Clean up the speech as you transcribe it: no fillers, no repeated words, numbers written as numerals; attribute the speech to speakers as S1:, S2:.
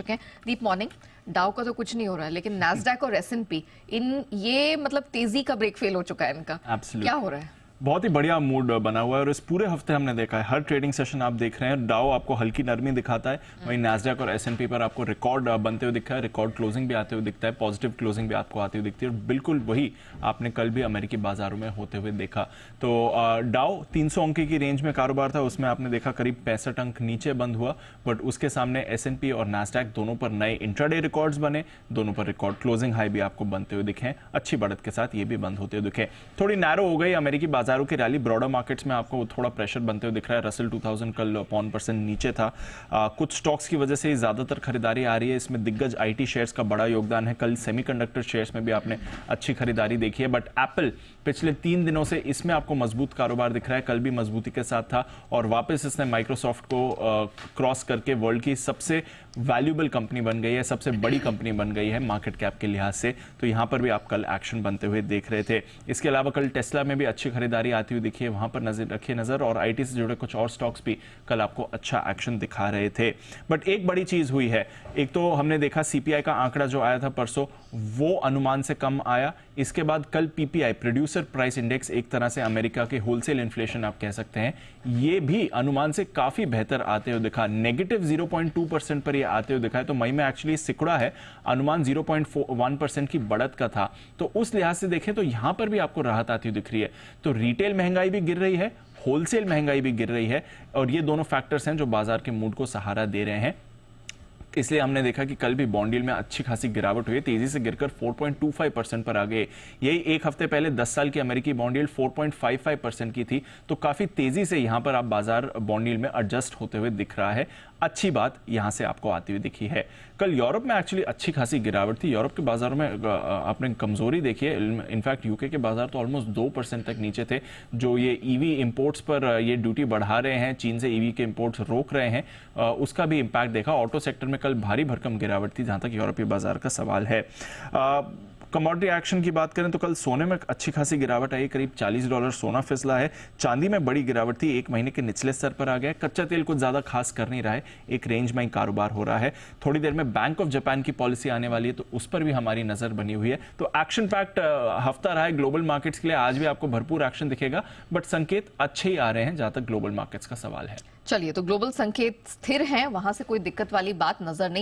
S1: चुके हैं। दीप मॉर्निंग, डाउ का तो कुछ नहीं हो रहा है, लेकिन नैस्डैक और S&P इन ये मतलब तेजी का ब्रेक फेल हो चुका है इनका। क्या हो रहा है?
S2: बहुत ही बढ़िया मूड बना हुआ है और इस पूरे हफ्ते हमने देखा है हर ट्रेडिंग सेशन आप देख रहे हैं डाउ आपको हल्की नरमी दिखाता है, वहीं नैस्डैक और S&P पर आपको रिकॉर्ड बनते हुए दिखा है, रिकॉर्ड क्लोजिंग भी आते हुए दिखता है, पॉजिटिव क्लोजिंग भी आपको आती हुई दिखती है और बिल्कुल वही आपने कल भी अमेरिकी बाजारों में होते हुए देखा। तो डाउ 300 अंक की रेंज में कारोबार था, उसमें आपने देखा करीब 65 अंक नीचे बंद हुआ, बट उसके सामने S&P और नैस्डैक दोनों पर नए इंट्राडे रिकॉर्ड्स बने, दोनों पर रिकॉर्ड क्लोजिंग हाई भी आपको बनते हुए दिखे, अच्छी बढ़त के साथ ये भी बंद होते हुए दिखे। थोड़ी नैरो हो गई अमेरिकी बाजारों की रैली, ब्रॉडर मार्केट्स में आपको थोड़ा प्रेशर बनते हुए दिख रहा है। रसेल 2000 कल 0.1% नीचे था। कुछ स्टॉक्स की वजह से ज्यादातर खरीदारी आ रही है, इसमें दिग्गज आईटी शेयर्स का बड़ा योगदान है। कल सेमीकंडक्टर शेयर्स में भी आपने अच्छी खरीदारी देखी है, बट एप्पल पिछले 3 दिनों से इसमें आपको मजबूत कारोबार दिख रहा है, कल भी मजबूती के साथ था और वापस इसने माइक्रोसॉफ्ट को क्रॉस करके वर्ल्ड की सबसे वैल्यूएबल कंपनी बन गई है, सबसे बड़ी कंपनी बन गई है मार्केट कैप के लिहाज से। तो यहां पर भी आप कल एक्शन बनते हुए देख रहे थे। इसके अलावा कल टेस्ला में भी अच्छी खरीदारी आती हुई दिखी है, वहां पर रखिए नजर, और आईटी से जुड़े कुछ और स्टॉक्स भी कल आपको अच्छा एक्शन दिखा रहे थे। बट एक बड़ी चीज हुई है, एक तो हमने देखा सीपीआई का आंकड़ा जो आया था परसों वो अनुमान से कम आया, इसके बाद कल पीपीआई प्रोड्यूसर प्राइस इंडेक्स, एक तरह से अमेरिका के होलसेल इन्फ्लेशन आप कह सकते हैं, ये भी अनुमान से काफी बेहतर आते हुए दिखा, नेगेटिव 0.2% पर ये आते हुए दिखा है। तो मई में एक्चुअली सिकुड़ा है, अनुमान 0.1% की बढ़त का था, तो उस लिहाज से देखें तो यहां पर भी आपको राहत आती हुई दिख रही है। तो रिटेल महंगाई भी गिर रही है, होलसेल महंगाई भी गिर रही है, और ये दोनों फैक्टर्स हैं जो बाजार के मूड को सहारा दे रहे हैं। इसलिए हमने देखा कि कल भी बॉन्ड यील्ड में अच्छी खासी गिरावट हुई, तेजी से गिरकर 4.25% पर आ गए। यही एक हफ्ते पहले 10 साल की अमेरिकी बॉन्ड यील्ड 4.55% की थी। तो काफी तेजी से यहां पर आप बाजार बॉन्ड यील्ड में एडजस्ट होते हुए दिख रहा है। अच्छी बात यहां से आपको आती हुई दिखी है। कल यूरोप में एक्चुअली अच्छी खासी गिरावट थी, यूरोप के बाजारों में आपने कमजोरी देखी है। इनफैक्ट यूके के बाजार तो ऑलमोस्ट 2% तक नीचे थे। जो ये ईवी इंपोर्ट्स पर ये ड्यूटी बढ़ा रहे हैं, चीन से ईवी के इंपोर्ट्स रोक रहे हैं, उसका भी इंपैक्ट देखा। ऑटो सेक्टर में कल भारी भरकम गिरावट थी, जहां तक यूरोपीय बाजार का सवाल है। कमोडिटी एक्शन की बात करें तो कल सोने में अच्छी खासी गिरावट आई, करीब $40 सोना फिसला है। चांदी में बड़ी गिरावट थी, 1 महीने के निचले स्तर पर आ गया। कच्चा तेल कुछ ज्यादा खास कर नहीं रहा है, एक रेंज में ही कारोबार हो रहा है। थोड़ी देर में बैंक ऑफ जापान की पॉलिसी आने वाली है, तो उस पर भी हमारी नजर बनी हुई है। तो एक्शन पैक्ट हफ्ता रहा है ग्लोबल मार्केट्स के लिए। आज भी आपको भरपूर एक्शन दिखेगा, बट संकेत अच्छे ही आ रहे हैं जहां तक ग्लोबल मार्केट्स का सवाल है।
S1: चलिए, तो ग्लोबल संकेत स्थिर हैं, वहां से कोई दिक्कत वाली बात नजर नहीं